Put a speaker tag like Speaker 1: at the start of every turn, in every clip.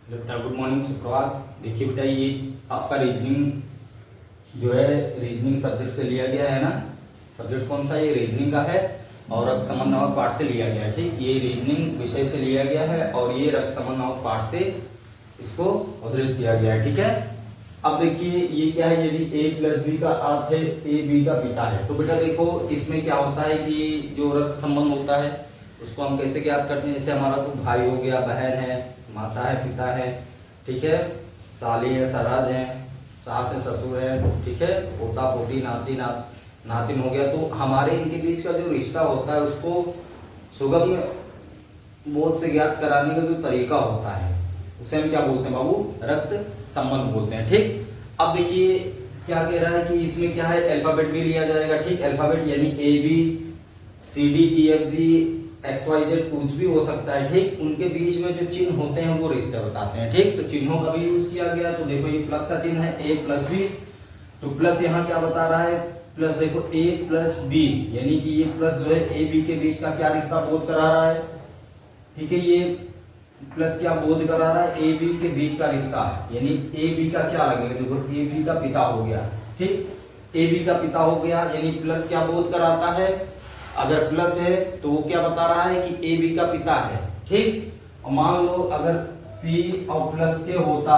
Speaker 1: बेटा good morning, सुप्रभात। देखिए बेटा, ये आपका रीजनिंग जो है रीजनिंग सब्जेक्ट से लिया गया है ना। सब्जेक्ट कौन सा? ये रीजनिंग का है और रक्त संबंध नामक पाठ से लिया गया है। ठीक, ये रीजनिंग विषय से लिया गया है और ये रक्त संबंध नामक पाठ से इसको उद्धृत किया गया है। ठीक है, अब देखिए ये क्या है, यदि a प्लस बी का अर्थ है a b का पिता है, तो बेटा देखो इसमें क्या होता है कि जो रक्त संबंध होता है उसको हम कैसे ज्ञात करते हैं। जैसे हमारा तो भाई हो गया, बहन है, माता है, पिता है, ठीक है, साली है, सरहज है, सास है, ससुर है, ठीक है, पोता पोती, नाती नातिन हो गया। तो हमारे इनके बीच का जो रिश्ता होता है उसको सुगम बोध से ज्ञात कराने का जो तरीका होता है उसे हम क्या बोलते हैं बाबू? रक्त संबंध बोलते हैं। ठीक, अब देखिए क्या कह रहा है कि इसमें क्या है, अल्फाबेट भी लिया जाएगा। ठीक, अल्फाबेट यानी A B C D E F G X Y Z कुछ भी हो सकता है। ठीक, उनके बीच में जो चिन्ह होते हैं वो रिश्ते बताते हैं। ठीक, तो चिन्हों का भी यूज किया गया। तो देखो ये प्लस का चिन्ह है, ए प्लस बी, तो प्लस यहाँ क्या बता रहा है? प्लस देखो ए प्लस बी, यानी कि ये प्लस जो है ए बी के बीच का क्या रिश्ता बोध करा रहा है। ठीक है, ये प्लस क्या बोध करा रहा है? ए बी के बीच का रिश्ता, यानी ए बी का क्या लगेगा? देखो ए बी का पिता हो गया। ठीक, ए बी का पिता हो गया यानी प्लस क्या बोध कराता है? अगर प्लस है तो वो क्या बता रहा है कि ए बी का पिता है। ठीक, और मान लो अगर P और प्लस के होता,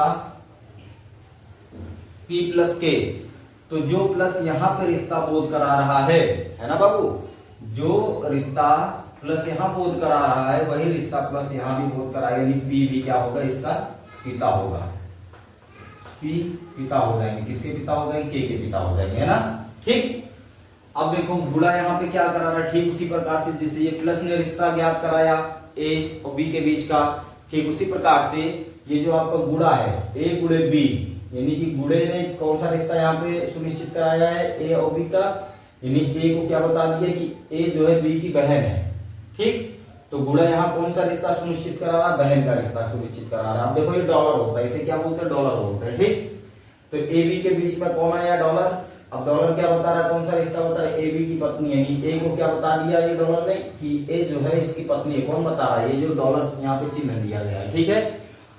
Speaker 1: P प्लस के, तो जो प्लस यहाँ पे रिश्ता बोध करा रहा है ना बाबू, जो रिश्ता प्लस यहाँ बोध करा रहा है वही रिश्ता प्लस यहाँ भी बोध कराएगा, यानी P भी क्या होगा? इसका पिता होगा। P पिता हो जाएंगे, किसके पिता हो जाएंगे? K के पिता हो जाएंगे, है ना। ठीक, अब देखो गुणा यहाँ पे क्या करा रहा है? ठीक उसी प्रकार से जैसे ये प्लस ने रिश्ता ज्ञात कराया A और B के बीच का, ठीक उसी प्रकार से ये जो आपका गुणा है A गुणे B, यानी कि गुणे ने कौन सा रिश्ता यहाँ पे सुनिश्चित कराया है? A और B का, यानी A को क्या बता दिया कि A जो है B की बहन है। ठीक, तो गुणा यहाँ कौन सा रिश्ता सुनिश्चित करा रहा है? बहन का रिश्ता सुनिश्चित करा रहा है। अब देखो ये डॉलर होता है, इसे क्या बोलते हैं? डॉलर बोलते हैं। ठीक, तो ए बी के बीच में कौन आया? डॉलर। अब डॉलर क्या बता रहा है? कौन सा रिश्ता बता रहा है? ए बी की पत्नी, यानी ए को क्या बता दिया ये डॉलर ने कि ए जो है इसकी पत्नी है। कौन बता रहा है? ये जो डॉलर यहाँ पे चिन्ह दिया गया है। ठीक है,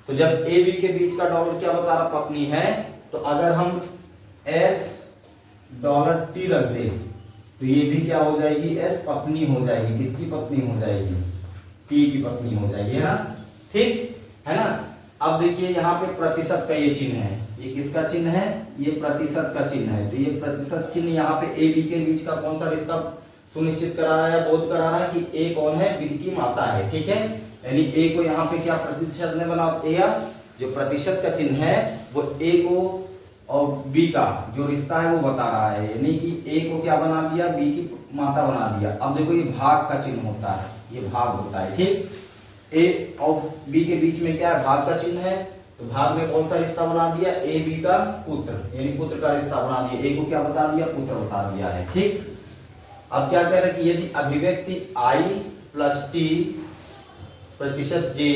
Speaker 1: तो जब ए बी के बीच का डॉलर क्या बता रहा? पत्नी है, तो अगर हम एस डॉलर टी रख दे तो ये भी क्या हो जाएगी? एस पत्नी हो जाएगी। किसकी पत्नी हो जाएगी? टी की पत्नी हो जाएगी, है ना। ठीक है ना। अब देखिए यहाँ पे प्रतिशत का ये चिन्ह है, ये किसका चिन्ह है? ये प्रतिशत का चिन्ह है। तो ये प्रतिशत चिन्ह यहाँ पे ए बी के बीच का कौन सा रिश्ता सुनिश्चित करा रहा है, बोध करा रहा है कि ए कौन है? बी की माता है। ठीक है, यानी ए को यहाँ पे क्या प्रतिशत में बना, ए जो प्रतिशत का चिन्ह है वो ए को और बी का जो रिश्ता है वो बता रहा है, यानी कि ए को क्या बना दिया? बी की माता बना दिया। अब देखो ये भाग का चिन्ह होता है, ये भाग होता है। ठीक, ए और बी के बीच में क्या है? भाग का चिन्ह है, तो भाग में कौन सा रिश्ता बना दिया? ए बी का पुत्र, यानी पुत्र का रिश्ता बना दिया। ए को क्या बता दिया? पुत्र बता दिया है। ठीक, अब क्या कह रहे हैं कि यदि अभिव्यक्ति आई प्लस टी प्रतिशत जे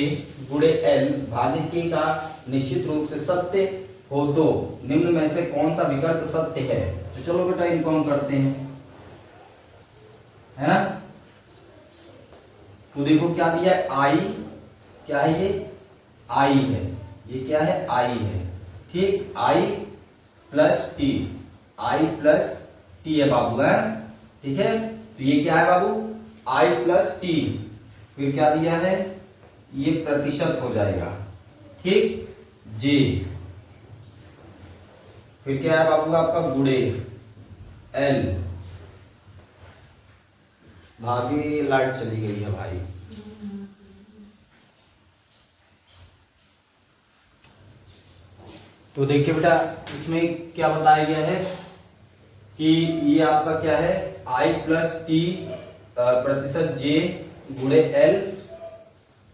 Speaker 1: गुणे एल भागे के का निश्चित रूप से सत्य हो तो निम्न में से कौन सा विकल्प सत्य है? तो चलो बेटा इनको हम करते हैं, है ना। तो देखो क्या दिया है? आई क्या है? ये आई है, ये क्या है? आई है। ठीक, आई प्लस टी, आई प्लस टी है बाबू, है। ठीक है, तो ये क्या है बाबू? आई प्लस टी, फिर क्या दिया है? ये प्रतिशत हो जाएगा। ठीक, जे, फिर क्या है बाबू आपका? गुणे एल भागे, लाइट चली गई है भाई। तो देखिए बेटा इसमें क्या बताया गया है कि ये आपका क्या है? आई प्लस टी प्रतिशत जे गुणे एल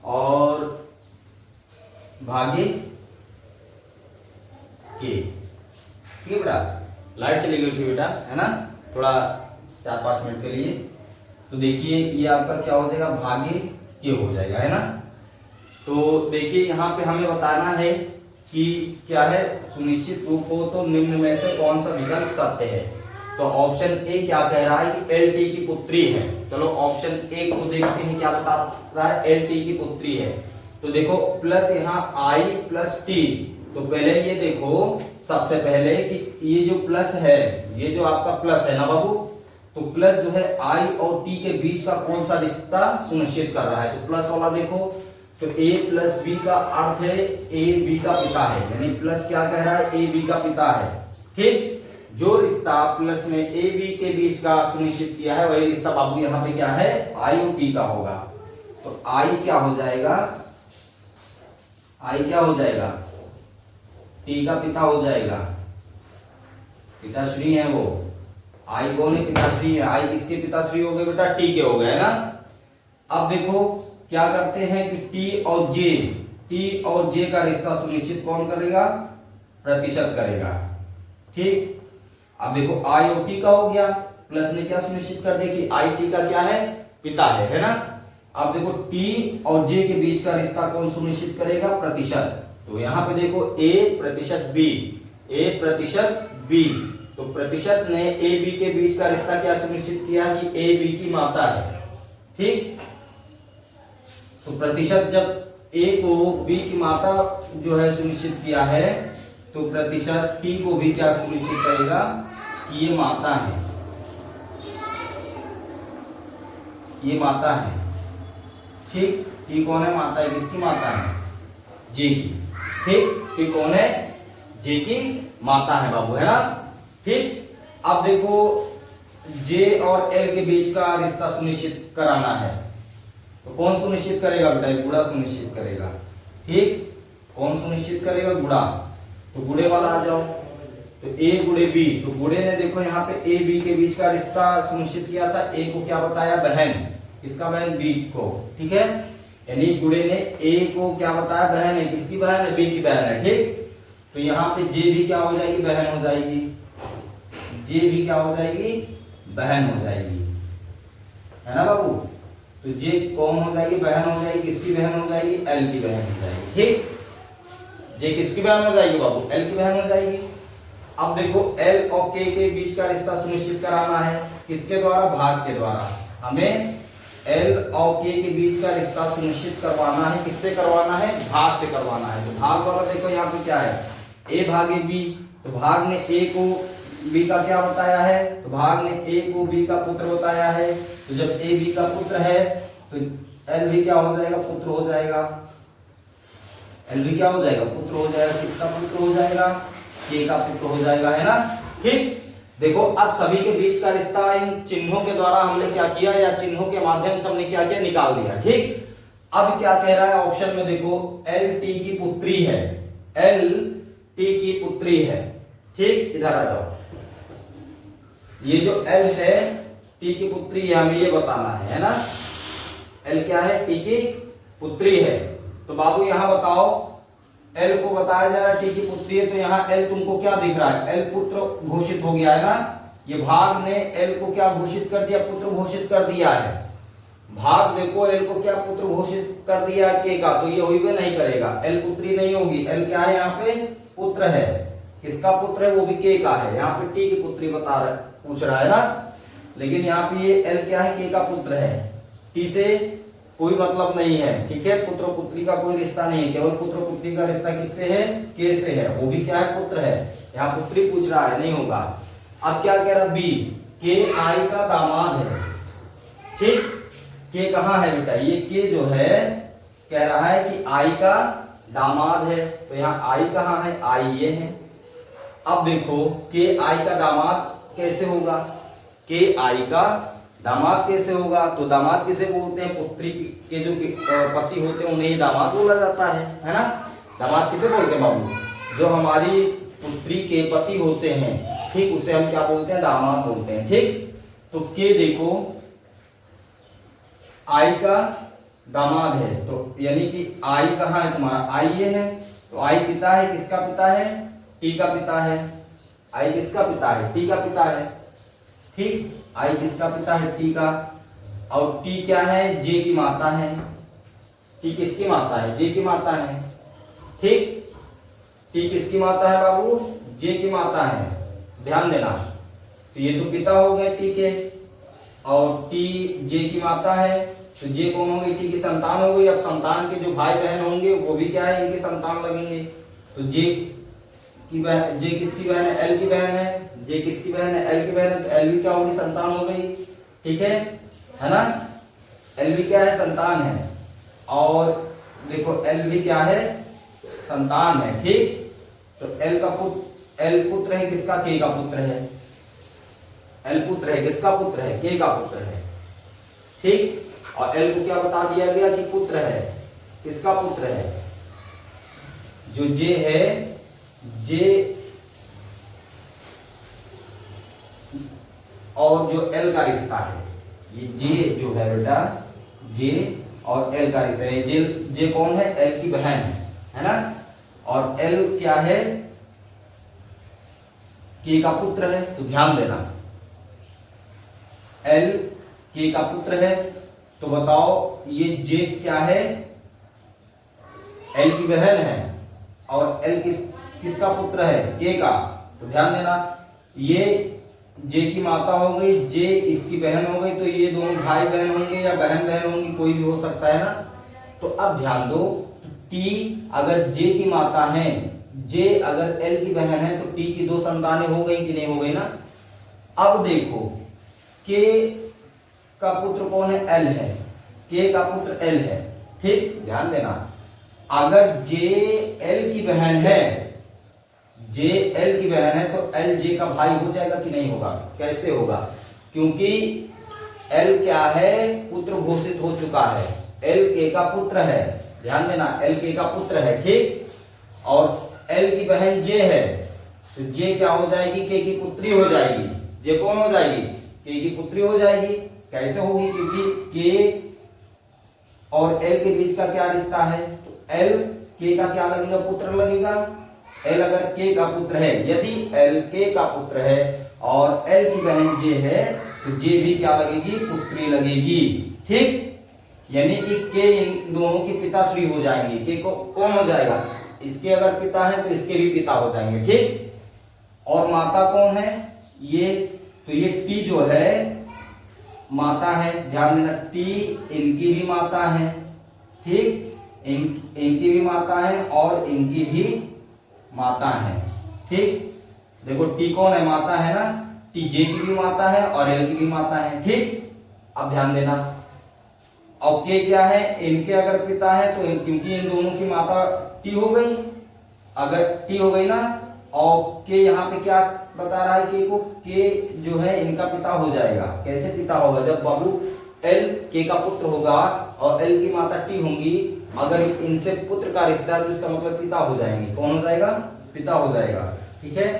Speaker 1: और भागे के। ठीक है बेटा, लाइट चली गई थी बेटा, है ना, थोड़ा 4-5 मिनट के लिए। तो देखिए ये आपका क्या हो जाएगा? भागे के हो जाएगा, है ना। तो देखिए यहाँ पे हमें बताना है कि क्या है? सुनिश्चित रूप हो तो निम्न में से कौन सा विकल्प सत्य है। तो ऑप्शन ए क्या कह रहा है कि एल टी की पुत्री है। चलो ऑप्शन ए को देखते हैं क्या बता रहा है? एल टी की पुत्री है, तो देखो प्लस यहाँ आई प्लस टी, तो पहले ये देखो सबसे पहले कि ये जो प्लस है, ये जो आपका प्लस है ना बाबू, तो प्लस जो है आई और टी के बीच का कौन सा रिश्ता सुनिश्चित कर रहा है, तो प्लस वाला देखो, तो a प्लस बी का अर्थ है a b का पिता है, यानी प्लस क्या कह रहा है, a b का पिता है। ठीक, जो रिश्ता प्लस में a b के बीच का सुनिश्चित किया है वही रिश्ता बाबू यहाँ पे क्या है, i और t का होगा। तो i क्या हो जाएगा, i क्या हो जाएगा, t का पिता हो जाएगा, पिताश्री है वो, आई कौन है, पिताश्री है। आई किसके पिताश्री हो गए बेटा, टी के हो गए ना। अब देखो क्या करते हैं कि टी और जे का रिश्ता सुनिश्चित कौन करेगा, प्रतिशत करेगा। ठीक, अब देखो आई और टी का हो गया, प्लस ने क्या सुनिश्चित कर दिया कि आई टी का क्या है, पिता है ना। अब देखो टी और जे के बीच का रिश्ता कौन सुनिश्चित करेगा, प्रतिशत। तो यहां पे देखो a प्रतिशत b, तो प्रतिशत ने ए बी के बीच का रिश्ता क्या सुनिश्चित किया कि ए बी की माता है। ठीक, तो प्रतिशत जब ए को बी की माता जो है सुनिश्चित किया है, तो प्रतिशत टी को भी क्या सुनिश्चित करेगा कि ये माता है, ये माता है। ठीक, टी कौन है, माता है, किसकी माता है, जे की। ठीक, टी कौन है, जे की माता है बाबू, है ना। ठीक, अब देखो जे और एल के बीच का रिश्ता सुनिश्चित कराना है, तो कौन सुनिश्चित करेगा बेटा, गुणा सुनिश्चित करेगा। ठीक, कौन सुनिश्चित करेगा, गुणा। तो गुणे वाला आ जाओ, तो ए गुणे बी, तो गुणे ने देखो यहाँ पे ए बी के बीच का रिश्ता सुनिश्चित किया था, ए को क्या बताया, बहन, किसका बहन, बी को। ठीक है, यानी गुणे ने ए को क्या बताया, बहन है, किसकी बहन है, बी की बहन है। ठीक, तो यहाँ पे जे भी क्या हो जाएगी, बहन हो जाएगी, जे भी क्या हो जाएगी, बहन हो जाएगी, है ना बाबू। तो जे कौन हो जाएगी, बहन हो जाएगी, किसकी बहन हो जाएगी, एल की बहन हो जाएगी। ठीक, जे किसकी बहन हो जाएगी बाबू, एल की बहन हो जाएगी। अब देखो एल और के बीच का रिश्ता सुनिश्चित कराना है, किसके द्वारा, भाग के द्वारा। हमें एल और के बीच का रिश्ता सुनिश्चित करवाना है, किससे करवाना है, भाग से करवाना है। तो भाग वाला देखो यहाँ पे क्या है, ए भागे बी, तो भाग ने ए को बी का क्या बताया है, तो भाग ने ए को बी का पुत्र बताया है। तो जब ए बी का पुत्र है तो एल भी क्या हो जाएगा, पुत्र हो जाएगा, एल भी क्या हो जाएगा, पुत्र हो जाएगा, किसका पुत्र हो जाएगा, के का पुत्र हो जाएगा, है ना। ठीक, देखो अब सभी के बीच का रिश्ता इन चिन्हों के द्वारा हमने क्या किया, या चिन्हों के माध्यम से हमने क्या किया, निकाल दिया। ठीक, अब क्या कह रहा है ऑप्शन में, देखो एल टी की पुत्री है, एल टी की पुत्री है। ठीक, इधर आ जाओ, ये जो एल है टी की पुत्री है, हमें ये बताना है ना। एल क्या है, टी की पुत्री है। तो बाबू यहां बताओ, एल को बताया जा रहा है टी की पुत्री है, तो यहाँ एल तुमको क्या दिख रहा है, एल पुत्र घोषित हो गया है ना। ये भाग ने एल को क्या घोषित कर दिया, पुत्र घोषित कर दिया है। भाग देखो एल को क्या पुत्र घोषित कर दिया है, के का, तो ये हुई भी नहीं करेगा, एल पुत्री नहीं होगी। एल क्या है, यहाँ पे पुत्र है, किसका पुत्र है, वो भी के का है। यहाँ पे टी की पुत्री बता रहा, पूछ रहा है ना, लेकिन यहाँ पे ये एल क्या है, के का पुत्र है, टी से कोई मतलब नहीं है। ठीक है, पुत्र पुत्री का कोई रिश्ता नहीं है, केवल पुत्र पुत्री का रिश्ता किससे है, के से है, वो भी क्या है, पुत्र है। यहाँ पुत्री पूछ रहा है, नहीं होगा। अब क्या कह रहा, बी, के आई का दामाद है। ठीक, के कहाँ है बेटा, ये के जो है कह रहा है कि आई का दामाद है, तो यहाँ आई कहाँ है, आई ये है। अब देखो के आई का दामाद कैसे होगा, के आई का दामाद कैसे होगा, तो दामाद किसे बोलते हैं, पुत्री के जो पति होते हैं उन्हें ही दामाद बोला जाता है ना। दामाद किसे बोलते हैं बाबू, जो हमारी पुत्री के पति होते हैं, ठीक, उसे हम क्या बोलते हैं, दामाद बोलते हैं। ठीक, तो के देखो आई का दामाद है, तो यानी कि आई कहाँ है तुम्हारा, आई ये है, तो आई पिता है, किसका पिता है, टी का पिता है। आई किसका पिता है, टी का पिता है। ठीक, आई किसका पिता है, टी का, और टी क्या है, जे की माता है। टी किसकी माता है, जे की माता है। ठीक, टी किसकी माता है बाबू, जे की माता है, ध्यान देना। तो ये तो पिता हो गए टी के, और टी जे की माता है, तो जे कौन हो गई, टी की संतान हो गई। अब संतान के जो भाई बहन होंगे वो भी क्या है, इनके संतान लगेंगे। तो जे की बहन, जे किसकी बहन है, एल की बहन है। जे किसकी बहन है, एल की बहन है, तो एल भी क्या होगी, संतान हो गई। ठीक है ना, एल भी क्या है, संतान है। और देखो एल भी क्या है, संतान है। ठीक, तो एल का पुत्र, एल पुत्र है किसका, के का पुत्र है। एल पुत्र है किसका पुत्र है, के का पुत्र है। ठीक, और एल को क्या बता दिया गया कि पुत्र है, किसका पुत्र है, जो जे है, जे और जो एल का रिश्ता है, ये जे जो है बेटा, जे और एल का रिश्ता है। जे कौन है, एल की बहन है ना, और एल क्या है, के का पुत्र है। तो ध्यान देना, एल के का पुत्र है, तो बताओ ये जे क्या है, एल की बहन है, और एल किसका पुत्र है, के का। तो ध्यान देना, ये जे की माता हो गई, जे इसकी बहन हो गई, तो ये दोनों भाई बहन होंगे या बहन बहन होंगी, कोई भी हो सकता है ना। तो अब ध्यान दो, टी अगर जे की माता है, जे अगर एल की बहन है, तो टी की दो संतानें हो गई कि नहीं हो गई ना। अब देखो के का पुत्र कौन है, एल है, के का पुत्र एल है। ठीक, ध्यान देना, अगर जे एल की बहन है, जे एल की बहन है, तो एल जे का भाई हो जाएगा कि नहीं होगा, कैसे होगा, क्योंकि एल क्या है, पुत्र घोषित हो चुका है, एल के का पुत्र है। ध्यान देना, एल के का पुत्र है। ठीक, और एल की बहन जे है, तो जे क्या हो जाएगी, के की पुत्री हो जाएगी। जे कौन हो जाएगी, के की पुत्री हो जाएगी। कैसे होगी, क्योंकि के और एल के बीच का क्या रिश्ता है, तो एल के का क्या लगेगा, पुत्र लगेगा। एल अगर के का पुत्र है, यदि एल के का पुत्र है और एल की बहन जे है, तो जे भी क्या लगेगी, पुत्री लगेगी। ठीक, यानी कि के इन दोनों के पिताश्री हो जाएंगे। के को कौन हो जाएगा, इसके अगर पिता है तो इसके भी पिता हो जाएंगे। ठीक, और माता कौन है, ये, तो ये टी जो है माता है। ध्यान देना, टी इनकी भी माता है। ठीक, इनकी भी माता है और इनकी भी माता है। ठीक, देखो टी कौन है, माता है ना, टी जे की भी माता है और एल की भी माता है। ठीक, अब ध्यान देना, और के क्या है, इनके अगर पिता है तो क्योंकि इन दोनों की माता टी हो गई, अगर टी हो गई ना, और के यहाँ पे क्या बता रहा है, के को, के जो है इनका पिता हो जाएगा। कैसे पिता होगा, जब बाबू एल के का पुत्र होगा और एल की माता टी होंगी, अगर इनसे पुत्र का रिश्ता है तो इसका मतलब पिता हो जाएंगे। कौन हो जाएगा, पिता हो जाएगा। ठीक है,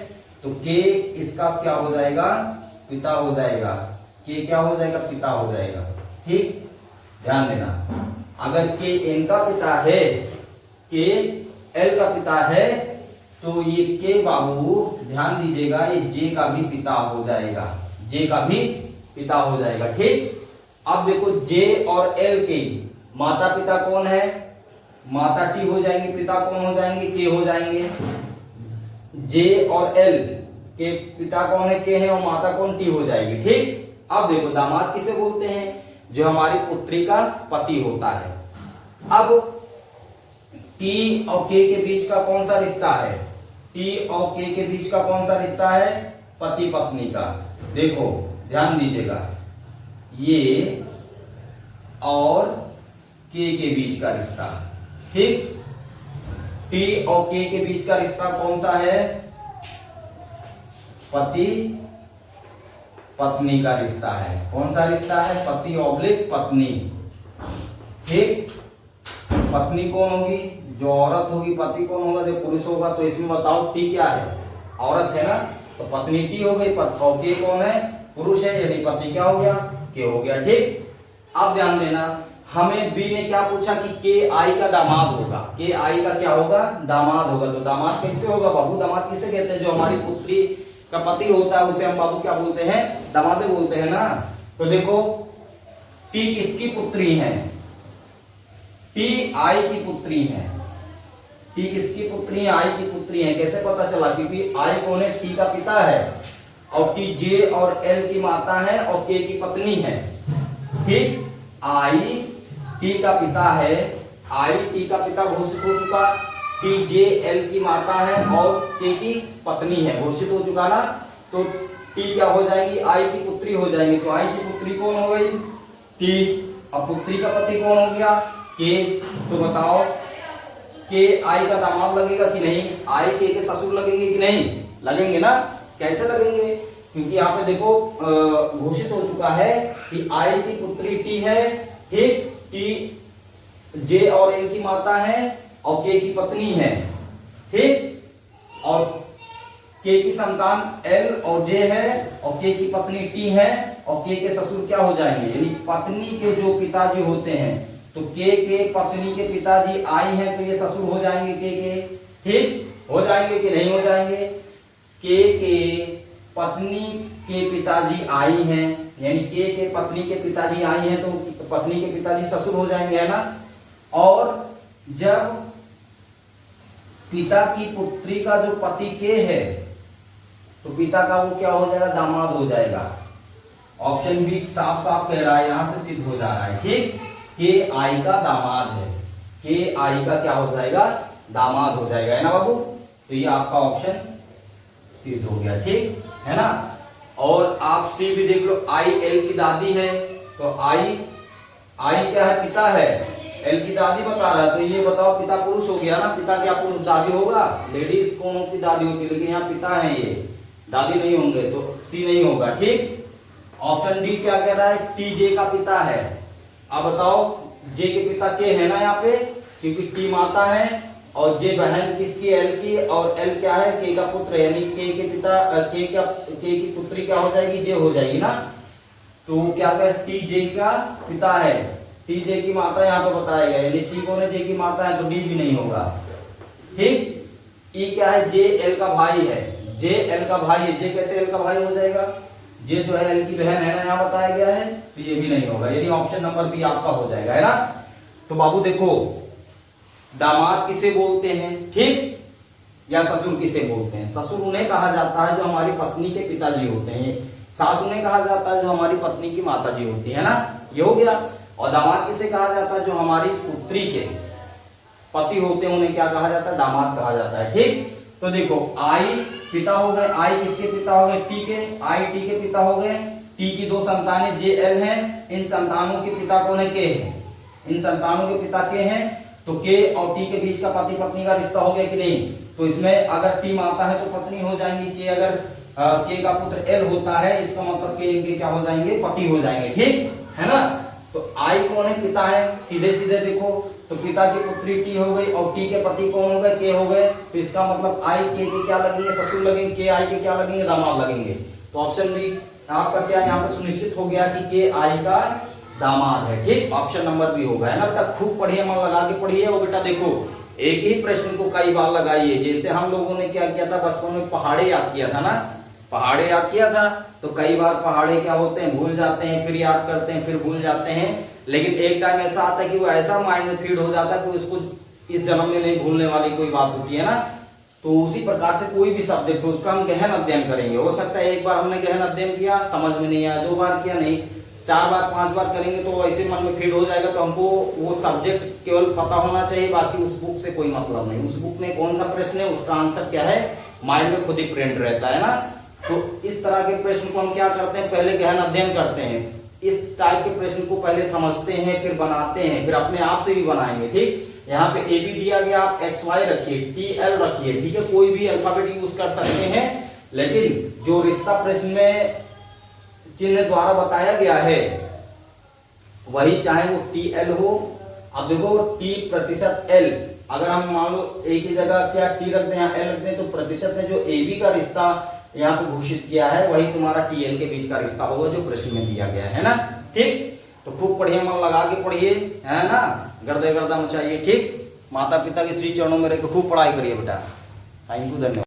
Speaker 1: तो के इसका क्या हो जाएगा, पिता हो जाएगा। के क्या हो जाएगा, पिता हो जाएगा। ठीक, ध्यान देना, अगर के इनका पिता है, के एल का पिता है, तो ये के बाबू ध्यान दीजिएगा, ये जे का भी पिता हो जाएगा, जे का भी पिता हो जाएगा। ठीक, अब देखो जे और एल के माता पिता कौन है, माता टी हो जाएंगे, पिता कौन हो जाएंगे, के हो जाएंगे। जे और एल के पिता कौन है, के है, और माता कौन, टी हो जाएगी। ठीक, अब देखो दामाद किसे बोलते हैं, जो हमारी पुत्री का पति होता है। अब टी और के बीच का कौन सा रिश्ता है, टी और के बीच का कौन सा रिश्ता है, पति पत्नी का। देखो ध्यान दीजिएगा, ये और के बीच का रिश्ता। ठीक, टी और के बीच का रिश्ता कौन सा है, पति पत्नी का रिश्ता है। कौन सा रिश्ता है, पति ऑब्लिक पत्नी। ठीक, पत्नी कौन होगी, जो औरत होगी, पति कौन होगा, जो पुरुष होगा। तो इसमें बताओ टी क्या है, औरत है ना, तो पत्नी टी हो गई, और के कौन है, पुरुष है, यानी पति क्या हो गया, के हो गया। ठीक, अब ध्यान देना, हमें बी ने क्या पूछा कि के आई का दामाद होगा, के आई का क्या होगा, दामाद होगा। तो दामाद कैसे होगा बाबू, दामाद किसे कहते हैं, जो हमारी पुत्री का पति होता है उसे हम बाबू क्या बोलते हैं, दामादे बोलते हैं ना। तो देखो टी किसकी पुत्री है, टी आई की पुत्री है। टी किसकी पुत्री है, आई की पुत्री है। कैसे पता चला, क्योंकि आई कौन है, टी का पिता है, और टी जे और एल की माता है और के की पत्नी है। ठीक, आई टी का पिता है, आई टी का पिता घोषित हो चुका, टी जे एल की माता है और के की पत्नी है, घोषित हो चुका ना। तो टी क्या हो जाएगी, आई की पुत्री हो जाएंगी। तो आई की पुत्री कौन हो गई, टी। अब पुत्री का पति कौन हो गया, के। तो बताओ के आई का दामाद लगेगा कि नहीं, आई के ससुर लगेंगे कि नहीं, लगेंगे ना। कैसे लगेंगे, क्योंकि यहाँ पे देखो घोषित हो चुका है कि आई की पुत्री टी है, ठीक, टी जे और एल की माता है और के की पत्नी है, ठीक, और के की संतान एल और जे है और के की पत्नी टी है और के ससुर क्या हो जाएंगे, यानी पत्नी के जो पिताजी होते हैं, तो के पत्नी के पिताजी आई हैं तो ये ससुर हो जाएंगे के, ठीक, हो जाएंगे कि नहीं हो जाएंगे। के पत्नी के पिताजी आई हैं, यानी के पत्नी के पिताजी आई हैं तो पत्नी के पिताजी ससुर हो जाएंगे, है ना। और जब पिता की पुत्री का जो पति के है तो पिता का वो क्या हो जाएगा, दामाद हो जाएगा। ऑप्शन बी साफ साफ कह रहा है, यहां से सिद्ध हो जा रहा है, ठीक, के आई का दामाद है, के आई का क्या हो जाएगा, दामाद हो जाएगा, है ना बाबू। तो ये आपका ऑप्शन सिद्ध हो गया, ठीक है ना। और आप सी भी देख लो, आई एल की दादी है, तो आई क्या है, पिता है, एल की दादी बता रहा है, तो ये बताओ पिता पुरुष हो गया ना, पिता क्या पुरुष, दादी होगा, लेडीज कौन होती, दादी होती, लेकिन यहाँ पिता है, ये दादी नहीं होंगे, तो सी नहीं होगा, ठीक। ऑप्शन डी क्या कह रहा है, टी जे का पिता है। अब बताओ जे के पिता के है ना यहाँ पे, क्योंकि टी माता है और जे बहन किसकी, एल की, और एल क्या है, के का पुत्र, यानी के पिता, के की पुत्री क्या हो जाएगी, जे हो जाएगी ना। तो क्या कर, टी जे का पिता है, टी जे की माता यहाँ पे बताया गया, यानी टी कौन है, जे की माता है, तो डी भी नहीं होगा, ठीक। ई क्या है, जे एल का भाई है, जे एल का भाई है, जे कैसे एल का भाई हो जाएगा, जे जो है एल की बहन है ना, यहाँ बताया गया है, तो ये भी नहीं होगा, यानी ऑप्शन नंबर बी आपका हो जाएगा, है ना। तो बाबू देखो, दामाद किसे बोलते हैं, ठीक, या ससुर किसे बोलते हैं। ससुर उन्हें कहा जाता है जो हमारी पत्नी के पिताजी होते हैं, सास उन्हें कहा जाता है जो हमारी पत्नी की माताजी होती है ना, ये हो गया। और दामाद किसे कहा जाता है, जो हमारी पुत्री के पति होते हैं उन्हें क्या कहा जाता है, दामाद कहा जाता है, ठीक। तो देखो आई पिता हो गए, आई किसके पिता हो गए, टी के, आई टी के पिता हो गए, टी की दो संतानें जे एल हैं, इन संतानों के पिता कौन है, के है, इन संतानों के पिता के हैं, तो के और टी के बीच का पति पत्नी का रिश्ता हो गया कि नहीं। तो इसमें अगर टी माता है तो पत्नी हो जाएंगी, के अगर के का पुत्र एल होता है, इसका मतलब के इनके क्या हो जाएंगे, पति हो जाएंगे, ठीक है ना। तो आई कौन है, पिता है, सीधे सीधे देखो, तो पिता की पुत्री टी हो गई और टी के पति कौन हो गए, के हो गए, तो इसका मतलब आई के क्या लगेंगे, ससुर लगेंगे, के आई के क्या लगेंगे, दामाद लगेंगे। तो ऑप्शन बी आपका क्या यहाँ पर सुनिश्चित हो गया कि के आई का दामाद है, ठीक, ऑप्शन नंबर बी होगा, है ना बेटा। खूब पढ़िए, मन लगा के पढ़िए। और बेटा देखो, एक ही प्रश्न को कई बार लगाइए, जैसे हम लोगों ने क्या किया था बचपन में, पहाड़े याद किया था ना, पहाड़े याद किया था, तो कई बार पहाड़े क्या होते हैं, भूल जाते हैं, फिर याद करते हैं, फिर भूल जाते हैं, लेकिन एक टाइम ऐसा आता है कि वो ऐसा माइंड में फीड हो जाता है कि उसको इस जन्म में नहीं भूलने वाली कोई बात होती है ना। तो उसी प्रकार से कोई भी सब्जेक्ट हो उसका हम गहन अध्ययन करेंगे। हो सकता है एक बार हमने गहन अध्ययन किया, समझ में नहीं आया, 2 बार किया नहीं, 4 बार 5 बार करेंगे तो ऐसे मन में फीड हो जाएगा। तो हमको वो सब्जेक्ट केवल पता होना चाहिए, बाकी उस बुक से कोई मतलब नहीं। उस बुक में कौन सा प्रश्न है, उसका आंसर क्या है, माइंड में खुद ही प्रिंट रहता है ना। तो इस तरह के प्रश्न को हम क्या करते हैं, पहले गहन अध्ययन करते हैं, इस टाइप के प्रश्न को पहले समझते हैं, फिर बनाते हैं, फिर अपने आप से भी बनाएंगे, ठीक। यहाँ पे ए बी दिया गया, आप एक्स वाई रखिए, टी एल रखिए, ठीक है, कोई भी अल्फाबेट यूज कर सकते हैं, लेकिन जो रिश्ता प्रश्न में चिन्ह द्वारा बताया गया है वही, चाहे वो टी एल हो। अब देखो टी प्रतिशत एल, अगर हम मान लो एक ही जगह क्या टी रख दें, यहाँ एल रख दें, तो प्रतिशत में जो ए बी का रिश्ता यहाँ पे घोषित किया है वही तुम्हारा टी एल के बीच का रिश्ता होगा जो प्रश्न में दिया गया है ना, ठीक। तो खूब पढ़िए, मन लगा के पढ़िए, है ना, गर्दा गर्दा मचाइए, ठीक। माता पिता के श्री चरणों में रहकर खूब पढ़ाई करिए बेटा। थैंक यू, धन्यवाद।